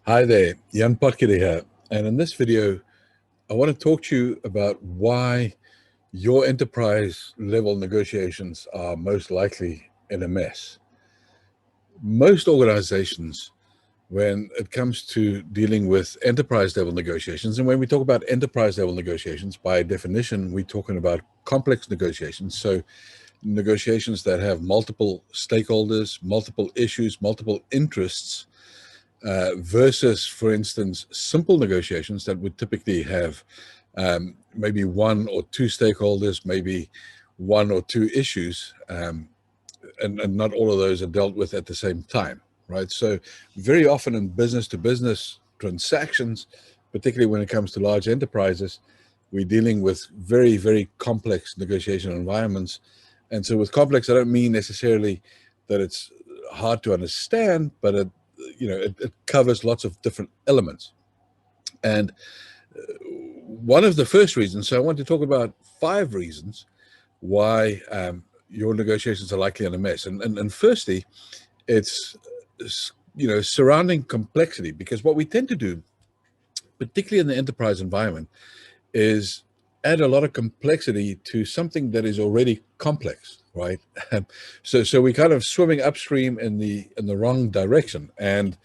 Hi there, Jan Potgieter here. And in this video, I want to talk to you about why your enterprise level negotiations are most likely in a mess. Most organizations, when it comes to dealing with enterprise level negotiations, and when we talk about enterprise level negotiations, by definition, we're talking about complex negotiations. So negotiations that have multiple stakeholders, multiple issues, multiple interests, versus, for instance, simple negotiations that would typically have maybe one or two stakeholders, maybe one or two issues, and not all of those are dealt with at the same time, right? So very often in business-to-business transactions, particularly when it comes to large enterprises, we're dealing with very, very complex negotiation environments. And so with complex, I don't mean necessarily that it's hard to understand, but it covers lots of different elements. And one of the first reasons, so I want to talk about 5 reasons why your negotiations are likely in a mess. And firstly, it's surrounding complexity, because what we tend to do, particularly in the enterprise environment, is add a lot of complexity to something that is already complex, right? So we kind of swimming upstream in the wrong direction. And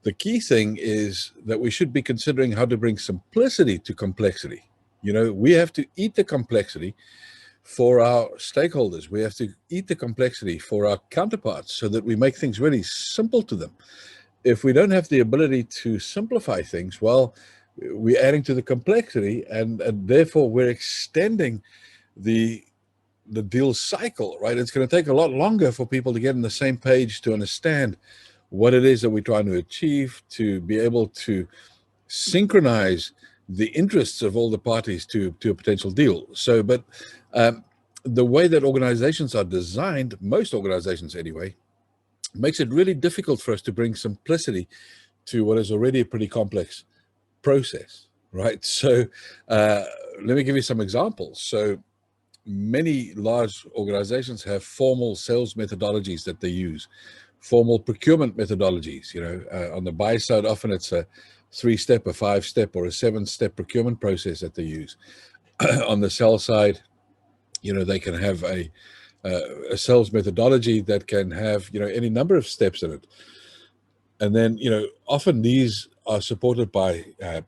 the key thing is that we should be considering how to bring simplicity to complexity. We have to eat the complexity for our stakeholders. We have to eat the complexity for our counterparts so that we make things really simple to them. If we don't have the ability to simplify things, well, we're adding to the complexity, and therefore we're extending the deal cycle, right? It's going to take a lot longer for people to get on the same page, to understand what it is that we're trying to achieve, to be able to synchronize the interests of all the parties to a potential deal. So, but the way that organizations are designed, most organizations anyway, makes it really difficult for us to bring simplicity to what is already a pretty complex process, right? So let me give you some examples. So many large organizations have formal sales methodologies that they use, formal procurement methodologies. On the buy side, often it's a 3-step, a 5-step, or a 7-step procurement process that they use. On the sell side, they can have a sales methodology that can have any number of steps in it. And then often these are supported by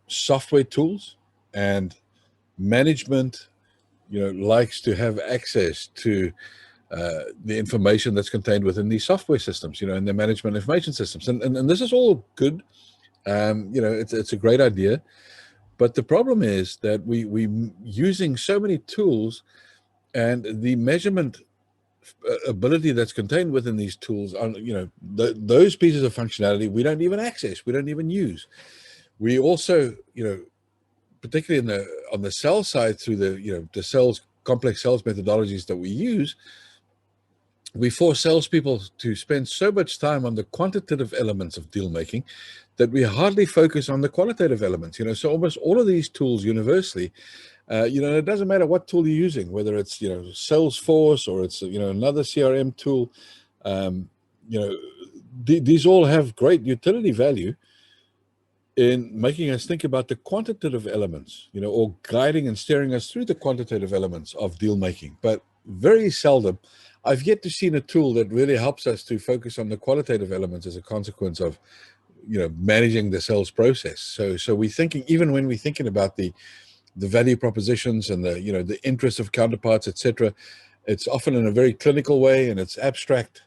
software tools, and management likes to have access to the information that's contained within these software systems, and the management information systems. And this is all good. It's a great idea. But the problem is that we using so many tools, and the measurement ability that's contained within these tools are, those pieces of functionality we don't even access, we don't even use. We also, particularly on the sales side, through the complex sales methodologies that we use, we force salespeople to spend so much time on the quantitative elements of deal making that we hardly focus on the qualitative elements. So almost all of these tools universally, it doesn't matter what tool you're using, whether it's Salesforce or it's another CRM tool. These all have great utility value in making us think about the quantitative elements, or guiding and steering us through the quantitative elements of deal making. But very seldom, I've yet to see a tool that really helps us to focus on the qualitative elements as a consequence of, managing the sales process. So we're thinking, even when we're thinking about the value propositions and the interests of counterparts, etc., it's often in a very clinical way, and it's abstract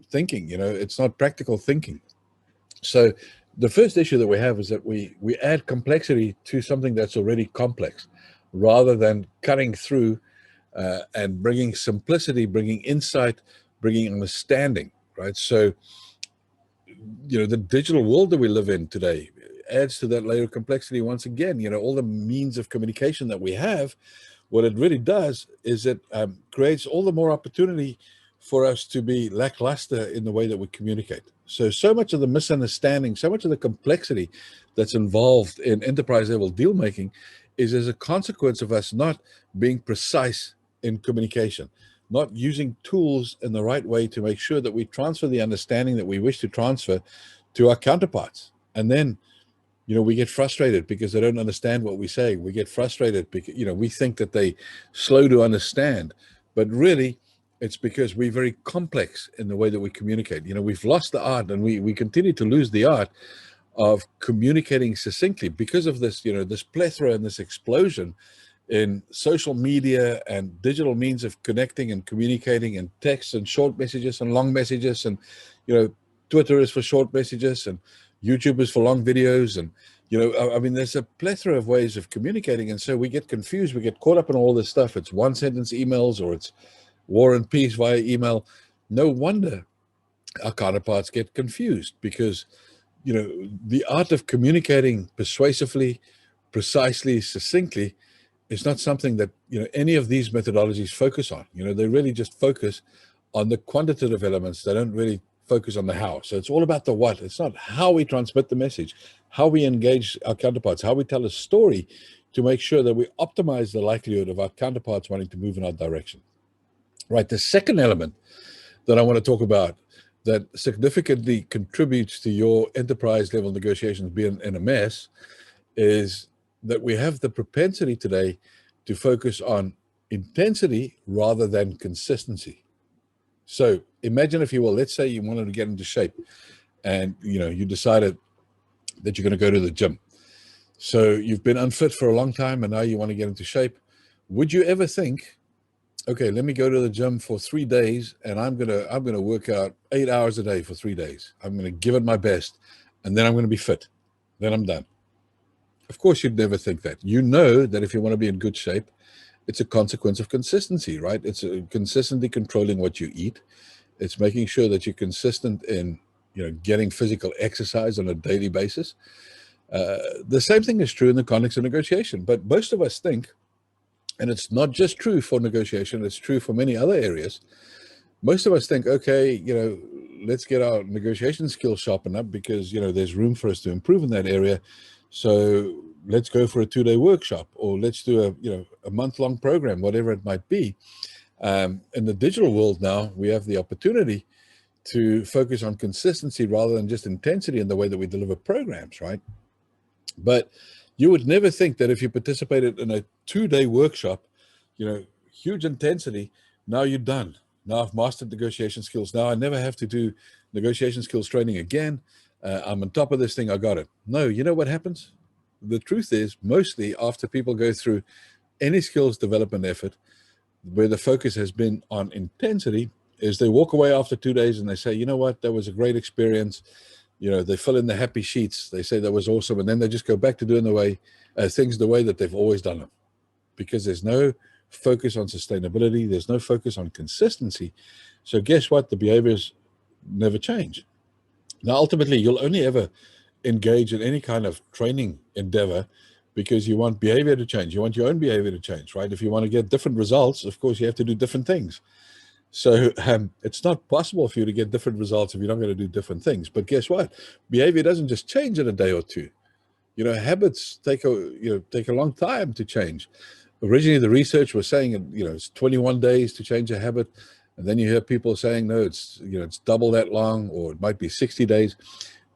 thinking. It's not practical thinking. So the first issue that we have is that we add complexity to something that's already complex, rather than cutting through and bringing simplicity, bringing insight, bringing understanding, right? So, the digital world that we live in today adds to that layer of complexity once again. All the means of communication that we have, what it really does is it creates all the more opportunity for us to be lackluster in the way that we communicate. So much of the misunderstanding, so much of the complexity that's involved in enterprise level deal making is as a consequence of us not being precise in communication, not using tools in the right way to make sure that we transfer the understanding that we wish to transfer to our counterparts. And then, we get frustrated because they don't understand what we say. We get frustrated because, we think that they slow to understand, but really it's because we're very complex in the way that we communicate. We've lost the art, and we continue to lose the art of communicating succinctly because of this, this plethora and this explosion in social media and digital means of connecting and communicating, and text and short messages and long messages, and Twitter is for short messages and YouTube is for long videos, and I mean, there's a plethora of ways of communicating, and so we get confused, we get caught up in all this stuff. It's one sentence emails, or it's war and peace via email. No wonder our counterparts get confused, because the art of communicating persuasively, precisely, succinctly is not something that any of these methodologies focus on. They really just focus on the quantitative elements. They don't really focus on the how. So it's all about the what. It's not how we transmit the message, how we engage our counterparts, how we tell a story to make sure that we optimize the likelihood of our counterparts wanting to move in our direction. Right. The second element that I want to talk about that significantly contributes to your enterprise level negotiations being in a mess is that we have the propensity today to focus on intensity rather than consistency. So imagine, if you will, let's say you wanted to get into shape, and you decided that you're going to go to the gym. So you've been unfit for a long time, and now you want to get into shape. Would you ever think, okay, let me go to the gym for 3 days, and I'm gonna work out 8 hours a day for 3 days. I'm gonna give it my best, and then I'm gonna be fit. Then I'm done. Of course, you'd never think that. You know that if you want to be in good shape, it's a consequence of consistency, right? It's consistently controlling what you eat. It's making sure that you're consistent in, getting physical exercise on a daily basis. The same thing is true in the context of negotiation. But most of us think, and it's not just true for negotiation, it's true for many other areas. Most of us think, okay, let's get our negotiation skills sharpened up, because, there's room for us to improve in that area. So let's go for a 2-day workshop, or let's do a month-long program, whatever it might be. In the digital world now, we have the opportunity to focus on consistency rather than just intensity in the way that we deliver programs, right? But you would never think that if you participated in a 2-day workshop, huge intensity, now you're done. Now I've mastered negotiation skills. Now I never have to do negotiation skills training again. I'm on top of this thing. I got it. No, you know what happens? The truth is, mostly after people go through any skills development effort where the focus has been on intensity, is they walk away after 2 days and they say, you know what, that was a great experience. They fill in the happy sheets. They say that was awesome. And then they just go back to doing things the way that they've always done them, because there's no focus on sustainability. There's no focus on consistency. So guess what? The behaviors never change. Now, ultimately, you'll only ever engage in any kind of training endeavor because you want behavior to change. You want your own behavior to change, right? If you want to get different results, of course, you have to do different things. So it's not possible for you to get different results if you're not going to do different things. But guess what? Behavior doesn't just change in a day or two. Habits take a long time to change. Originally, the research was saying, it's 21 days to change a habit. And then you hear people saying, no, it's double that long, or it might be 60 days.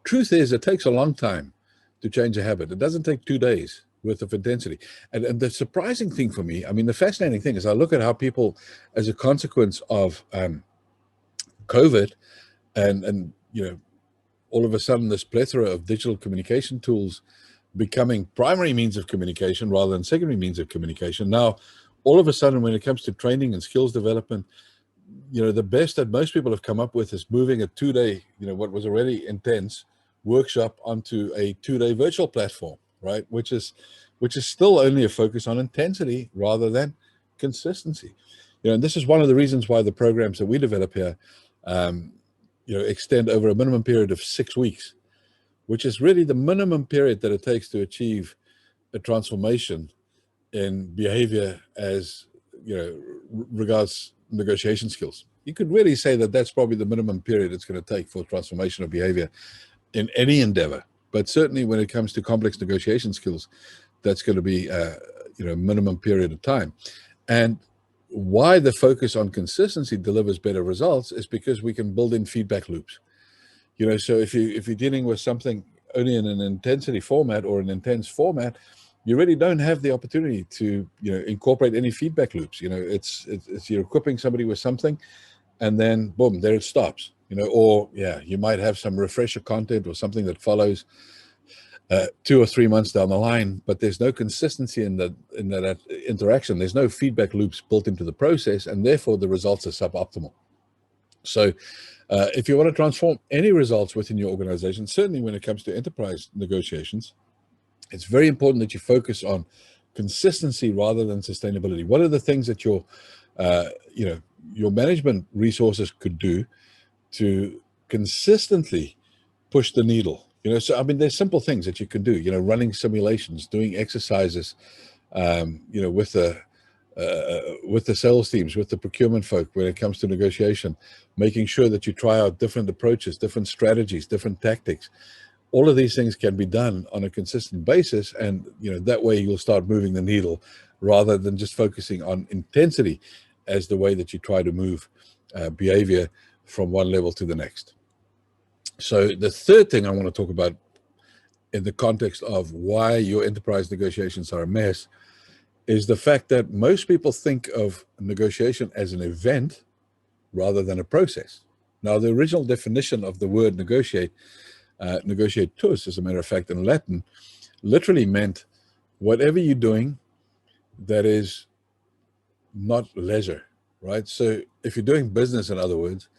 Truth is, it takes a long time to change a habit. It doesn't take 2 days worth of intensity. And the surprising thing for me, the fascinating thing is I look at how people, as a consequence of COVID and all of a sudden this plethora of digital communication tools becoming primary means of communication rather than secondary means of communication. Now, all of a sudden, when it comes to training and skills development, the best that most people have come up with is moving a 2-day, what was already intense workshop onto a 2-day virtual platform, right? Which is still only a focus on intensity rather than consistency. And this is one of the reasons why the programs that we develop here, extend over a minimum period of 6 weeks, which is really the minimum period that it takes to achieve a transformation in behavior as, regards negotiation skills. You could really say that that's probably the minimum period it's going to take for transformation of behavior in any endeavor. But certainly when it comes to complex negotiation skills, that's going to be a minimum period of time. And why the focus on consistency delivers better results is because we can build in feedback loops. So if you're dealing with something only in an intensity format or an intense format, you really don't have the opportunity to, incorporate any feedback loops. It's you're equipping somebody with something, and then boom, there it stops. Or yeah, you might have some refresher content or something that follows 2 or 3 months down the line, but there's no consistency in that interaction. There's no feedback loops built into the process, and therefore the results are suboptimal. So if you want to transform any results within your organization, certainly when it comes to enterprise negotiations, it's very important that you focus on consistency rather than sustainability. What are the things that your management resources could do to consistently push the needle? So I mean, there's simple things that you can do. Running simulations, doing exercises, with the sales teams, with the procurement folk when it comes to negotiation, making sure that you try out different approaches, different strategies, different tactics. All of these things can be done on a consistent basis, and that way you'll start moving the needle rather than just focusing on intensity as the way that you try to move behavior from one level to the next. So the third thing I want to talk about in the context of why your enterprise negotiations are a mess is the fact that most people think of negotiation as an event rather than a process. Now, the original definition of the word negotiatus, as a matter of fact, in Latin, literally meant whatever you're doing that is not leisure, right? So if you're doing business, in other words,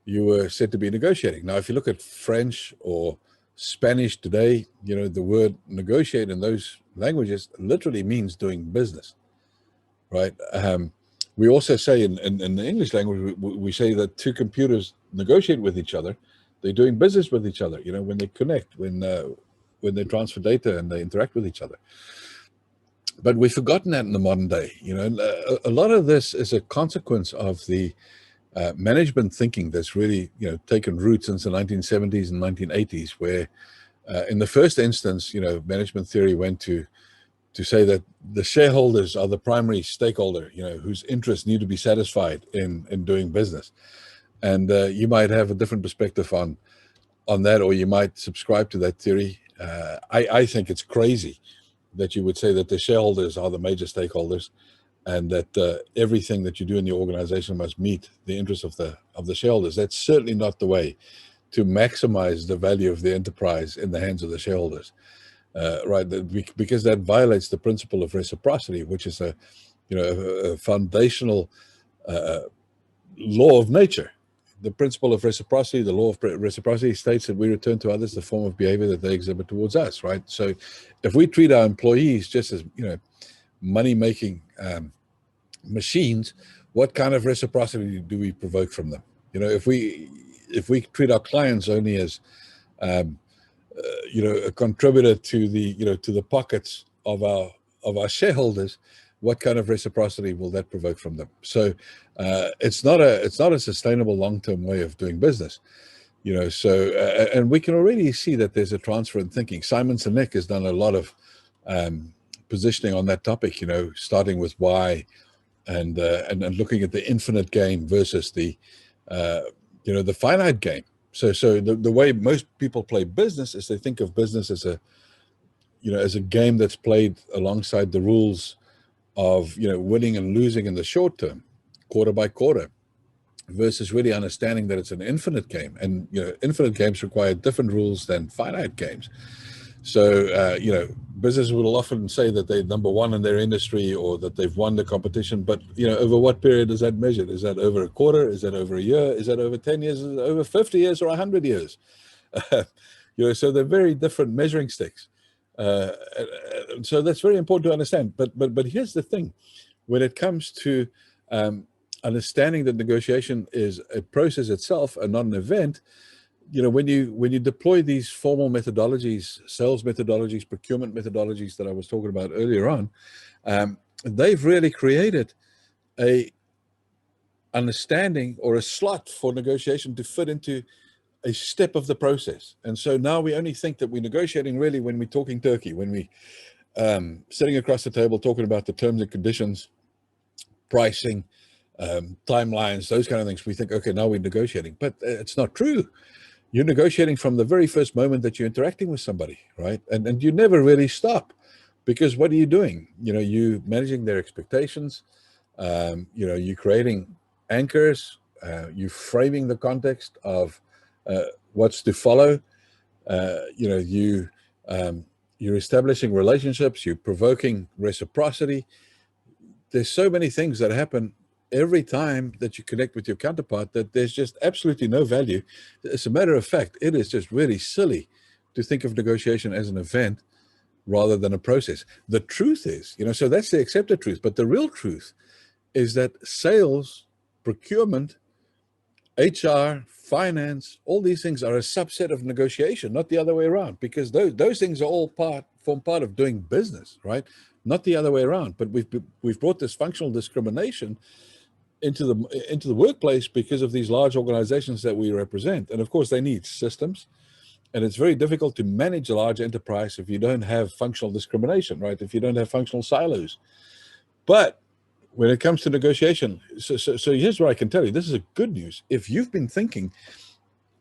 you were said to be negotiating. Now, if you look at French or Spanish today, the word negotiate in those languages literally means doing business, right? We also say in the English language, we say that two computers negotiate with each other. They're doing business with each other, when they connect, when they transfer data and they interact with each other. But we've forgotten that in the modern day. A lot of this is a consequence of the management thinking that's really taken root since the 1970s and 1980s, where in the first instance, management theory went to say that the shareholders are the primary stakeholder, whose interests need to be satisfied in doing business. And you might have a different perspective on that, or you might subscribe to that theory. I think it's crazy that you would say that the shareholders are the major stakeholders, and that everything that you do in your organization must meet the interests of the shareholders. That's certainly not the way to maximize the value of the enterprise in the hands of the shareholders, right? Because that violates the principle of reciprocity, which is a foundational law of nature. The principle of reciprocity, the law of reciprocity, states that we return to others the form of behavior that they exhibit towards us, right? So if we treat our employees just as money-making machines, what kind of reciprocity do we provoke from them? If we treat our clients only as a contributor to the pockets of our shareholders, what kind of reciprocity will that provoke from them? So it's not a sustainable long-term way of doing business. So and we can already see that there's a transfer in thinking. Simon Sinek has done a lot of positioning on that topic, starting with why, and looking at the infinite game versus the finite game. So the way most people play business is they think of business as a game that's played alongside the rules of winning and losing in the short term, quarter by quarter, versus really understanding that it's an infinite game, and infinite games require different rules than finite games. So businesses will often say that they're number one in their industry, or that they've won the competition, but over what period is that measured? Is that over a quarter? Is that over a year? Is that over 10 years? Is it over 50 years or 100 years? So they're very different measuring sticks. So that's very important to understand. But here's the thing: when it comes to understanding that negotiation is a process itself and not an event, when you deploy these formal methodologies, sales methodologies, procurement methodologies that I was talking about earlier on, they've really created a understanding or a slot for negotiation to fit into a step of the process. And so now we only think that we're negotiating really when we're talking turkey, when we sitting across the table talking about the terms and conditions, pricing, timelines, those kind of things. We think, okay, now we're negotiating, but it's not true. You're negotiating from the very first moment that you're interacting with somebody, right? And you never really stop, because what are you doing? You managing their expectations. You're creating anchors. You're framing the context of what's to follow. You're establishing relationships. You're provoking reciprocity. There's so many things that happen every time that you connect with your counterpart that there's just absolutely no value. As a matter of fact, it is just really silly to think of negotiation as an event rather than a process. The truth is, so that's the accepted truth, but the real truth is that sales, procurement, HR, finance, all these things are a subset of negotiation, not the other way around, because those things are all form part of doing business, right? Not the other way around. But we've brought this functional discrimination into the workplace because of these large organizations that we represent. And of course, they need systems. And it's very difficult to manage a large enterprise if you don't have functional discrimination, right? If you don't have functional silos. But when it comes to negotiation, so here's what I can tell you. This is a good news. If you've been thinking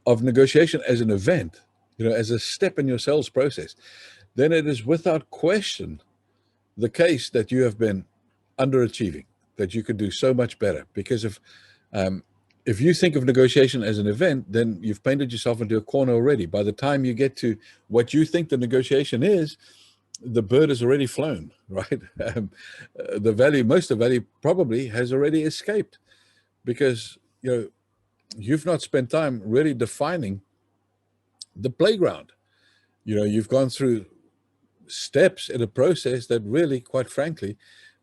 of negotiation as an event, as a step in your sales process, then it is without question the case that you have been underachieving, that you could do so much better. Because if you think of negotiation as an event, then you've painted yourself into a corner already. By the time you get to what you think the negotiation is, the bird has already flown, right? Most of the value probably has already escaped, because you've not spent time really defining the playground. You've gone through steps in a process that really, quite frankly,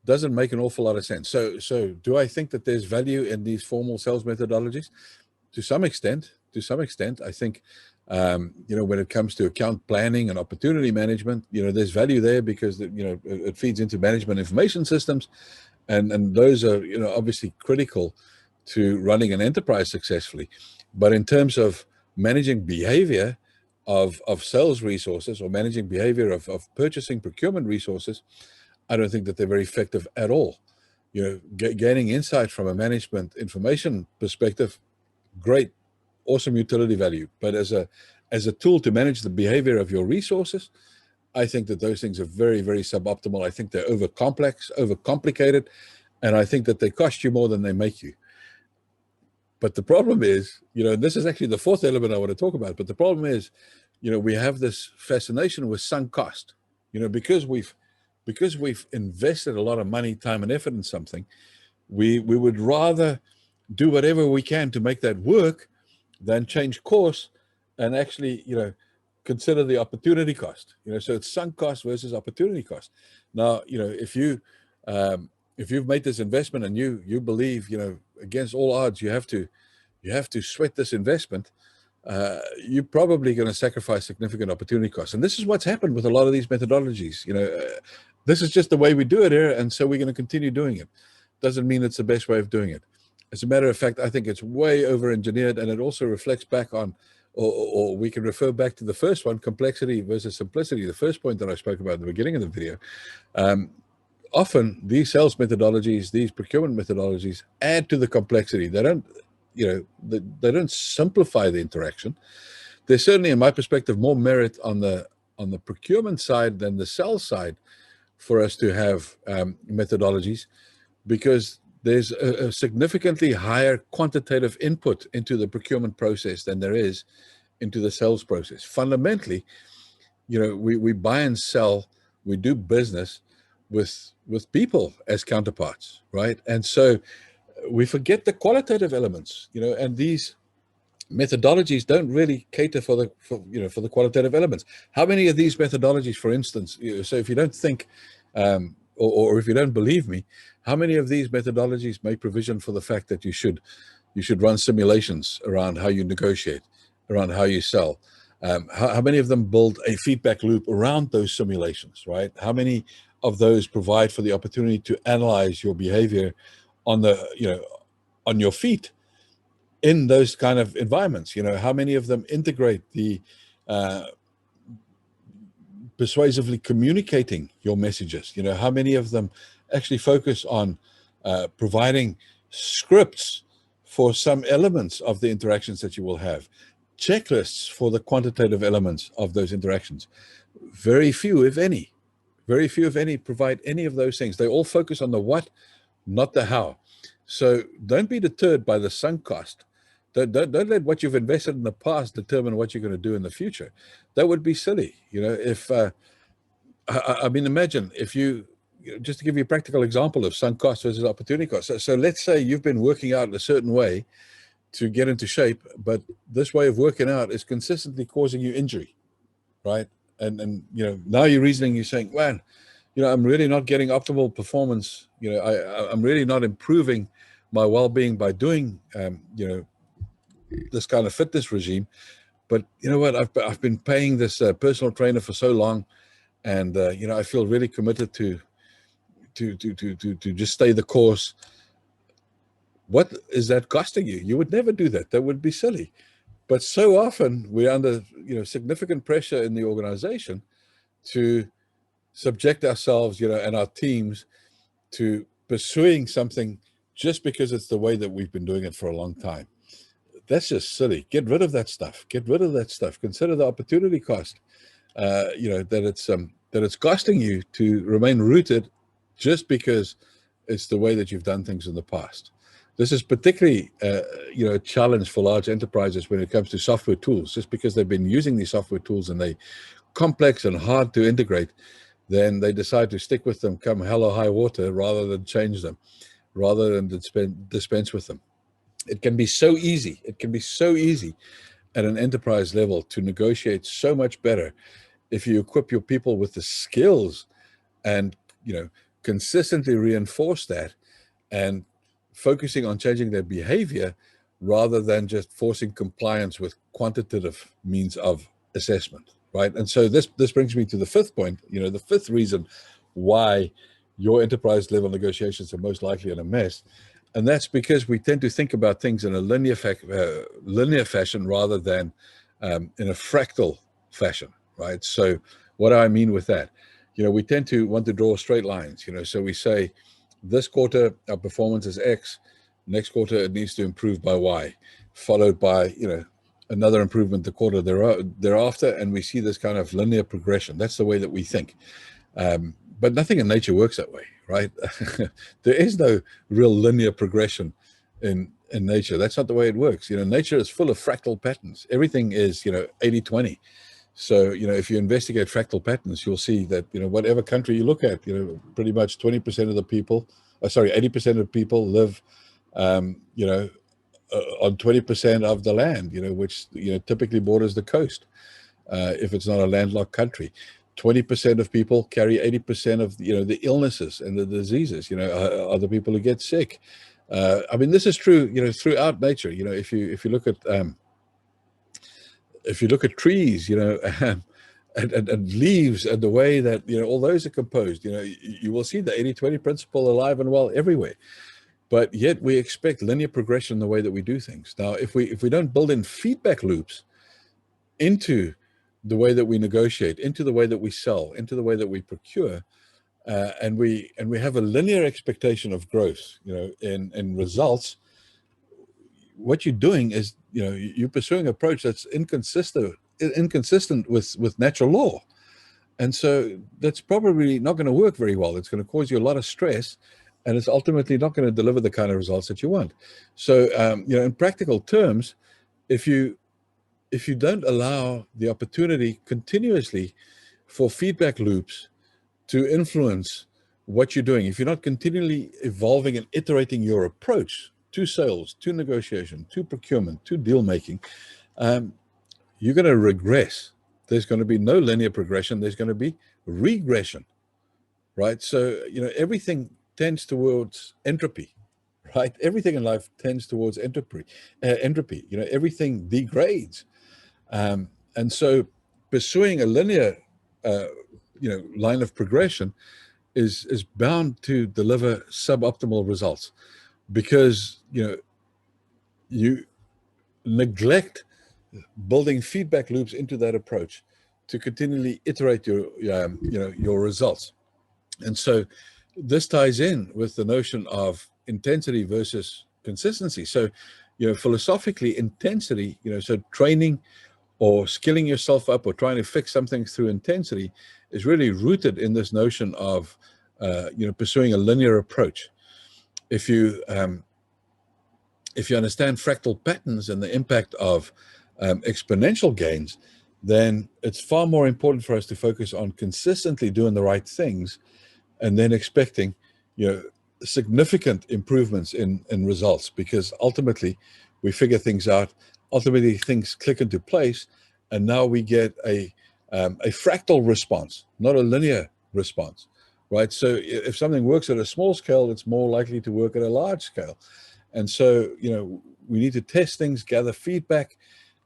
doesn't make an awful lot of sense. So do I think that there's value in these formal sales methodologies? To some extent, I think, when it comes to account planning and opportunity management, there's value there, because it feeds into management information systems, and those are obviously critical to running an enterprise successfully. But in terms of managing behavior of sales resources, or managing behavior of purchasing procurement resources, I don't think that they're very effective at all. Gaining insight from a management information perspective, great, awesome utility value. But as a tool to manage the behavior of your resources, I think that those things are very, very suboptimal. I think they're overcomplicated, and I think that they cost you more than they make you. But the problem is, and this is actually the fourth element I want to talk about, but the problem is, we have this fascination with sunk cost, because we've invested a lot of money, time, and effort in something. We would rather do whatever we can to make that work than change course and actually, consider the opportunity cost. So it's sunk cost versus opportunity cost. Now, if you've made this investment and you believe, against all odds, you have to sweat this investment, you're probably going to sacrifice significant opportunity costs. And this is what's happened with a lot of these methodologies. This is just the way we do it here, and so we're going to continue doing it. Doesn't mean it's the best way of doing it. As a matter of fact, I think it's way over-engineered, and it also reflects back on, or we can refer back to the first one, complexity versus simplicity, the first point that I spoke about at the beginning of the video. Often these sales methodologies, these procurement methodologies add to the complexity. They don't, they don't simplify the interaction. There's certainly, in my perspective, more merit on the procurement side than the sales side for us to have methodologies, because there's a significantly higher quantitative input into the procurement process than there is into the sales process. Fundamentally, we buy and sell, we do business with people as counterparts, right? And so we forget the qualitative elements, and these methodologies don't really cater for the qualitative elements. How many of these methodologies, for instance, so if you don't think, or if you don't believe me, how many of these methodologies make provision for the fact that you should run simulations around how you negotiate, around how you sell? How many of them build a feedback loop around those simulations, right? How many of those provide for the opportunity to analyze your behavior on on your feet in those kind of environments? How many of them integrate the persuasively communicating your messages? How many of them actually focus on providing scripts for some elements of the interactions that you will have? checklists for the quantitative elements of those interactions. Very few, if any, provide any of those things. They all focus on the what, not the how. So don't be deterred by the sunk cost. Don't let what you've invested in the past determine what you're going to do in the future. That would be silly. If I mean, imagine if just to give you a practical example of sunk cost versus opportunity cost. So let's say you've been working out in a certain way to get into shape, but this way of working out is consistently causing you injury, right? And now you're reasoning, you're saying, man, I'm really not getting optimal performance. I'm really not improving my well-being by doing, this kind of fitness regime. But you know what? I've been paying this personal trainer for so long, and I feel really committed to just stay the course. What is that costing you? You would never do that. That would be silly. But so often we're under significant pressure in the organization to subject ourselves, and our teams to pursuing something just because it's the way that we've been doing it for a long time. That's just silly. Get rid of that stuff. Get rid of that stuff. Consider the opportunity cost. That it's costing you to remain rooted just because it's the way that you've done things in the past. This is particularly, a challenge for large enterprises when it comes to software tools. Just because they've been using these software tools and they're complex and hard to integrate, then they decide to stick with them come hell or high water rather than change them, rather than dispense with them. It can be so easy. It can be so easy at an enterprise level to negotiate so much better if you equip your people with the skills and, consistently reinforce that and focusing on changing their behavior rather than just forcing compliance with quantitative means of assessment, right? And so this brings me to the fifth point, the fifth reason why your enterprise level negotiations are most likely in a mess. And that's because we tend to think about things in a linear fashion rather than in a fractal fashion, right? So what do I mean with that? We tend to want to draw straight lines, so we say, this quarter, our performance is X. Next quarter, it needs to improve by Y, followed by, another improvement the quarter thereafter. And we see this kind of linear progression. That's the way that we think. But nothing in nature works that way, right? There is no real linear progression in nature. That's not the way it works. Nature is full of fractal patterns. Everything is, 80-20. So, if you investigate fractal patterns, you'll see that, whatever country you look at, pretty much 20% of the people, 80% of people live, on 20% of the land, which, typically borders the coast, if it's not a landlocked country. 20% of people carry 80% of, the illnesses and the diseases, are the people who get sick. I mean, this is true, throughout nature. If you look at, trees, and leaves and the way that, all those are composed, you will see the 80-20 principle alive and well everywhere. But yet we expect linear progression in the way that we do things. Now, if we don't build in feedback loops into the way that we negotiate, into the way that we sell, into the way that we procure, and we have a linear expectation of growth, in results, what you're doing is, you're pursuing an approach that's inconsistent with natural law. And so that's probably not going to work very well. It's going to cause you a lot of stress, and it's ultimately not going to deliver the kind of results that you want. So, in practical terms, if you don't allow the opportunity continuously for feedback loops to influence what you're doing, if you're not continually evolving and iterating your approach to sales, to negotiation, to procurement, to deal making, you're going to regress. There's going to be no linear progression. There's going to be regression, right? So, everything tends towards entropy, right? Everything in life tends towards entropy. Everything degrades. And so pursuing a linear, line of progression is bound to deliver suboptimal results because, you neglect building feedback loops into that approach to continually iterate your results. And so this ties in with the notion of intensity versus consistency. So, philosophically, intensity, so training or skilling yourself up or trying to fix something through intensity is really rooted in this notion of, pursuing a linear approach. If you understand fractal patterns and the impact of exponential gains, then it's far more important for us to focus on consistently doing the right things and then expecting, significant improvements in results, because ultimately we figure things out, ultimately things click into place, and now we get a fractal response, not a linear response, right? So if something works at a small scale, it's more likely to work at a large scale. And so, we need to test things, gather feedback,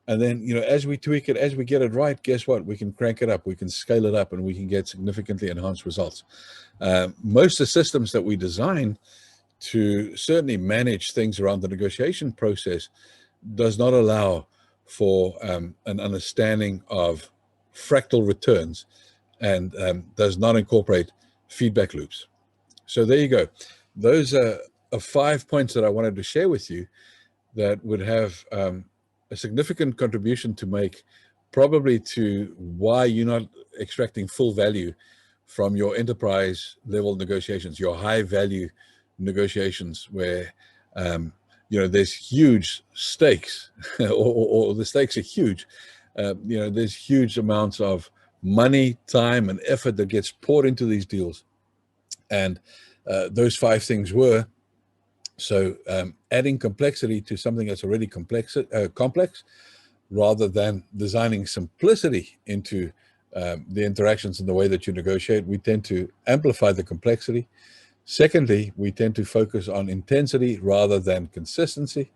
and then, as we tweak it, as we get it right, guess what? We can crank it up, we can scale it up, and we can get significantly enhanced results. Most of the systems that we design to certainly manage things around the negotiation process does not allow for an understanding of fractal returns, and does not incorporate feedback loops. So there you go. Those are 5 points that I wanted to share with you that would have a significant contribution to make, probably, to why you're not extracting full value from your enterprise level negotiations, your high value negotiations, where there's huge stakes, or the stakes are huge. There's huge amounts of money, time, and effort that gets poured into these deals. And those 5 things were, adding complexity to something that's already complex, rather than designing simplicity into the interactions and the way that you negotiate. We tend to amplify the complexity. Secondly, we tend to focus on intensity rather than consistency.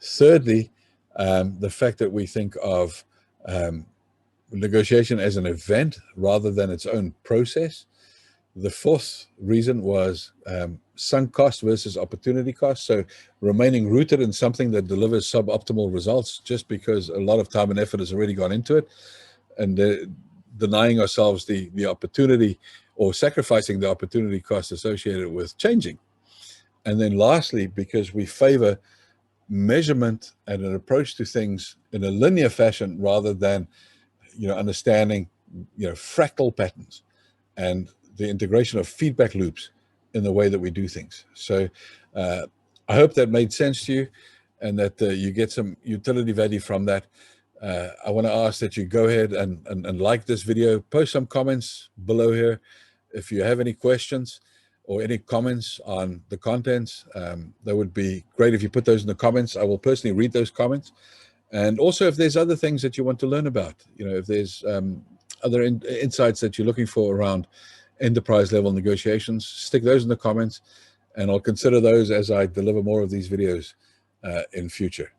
Thirdly, the fact that we think of negotiation as an event rather than its own process. The fourth reason was sunk cost versus opportunity cost. So remaining rooted in something that delivers suboptimal results just because a lot of time and effort has already gone into it, and denying ourselves the opportunity, or sacrificing the opportunity cost associated with changing. And then lastly, because we favor measurement and an approach to things in a linear fashion rather than understanding fractal patterns and the integration of feedback loops in the way that we do things. So I hope that made sense to you, and that you get some utility value from that. I want to ask that you go ahead and like this video, post some comments below here. If you have any questions or any comments on the contents, that would be great if you put those in the comments. I will personally read those comments. And also, if there's other things that you want to learn about, if there's other insights that you're looking for around enterprise level negotiations, stick those in the comments, and I'll consider those as I deliver more of these videos in future.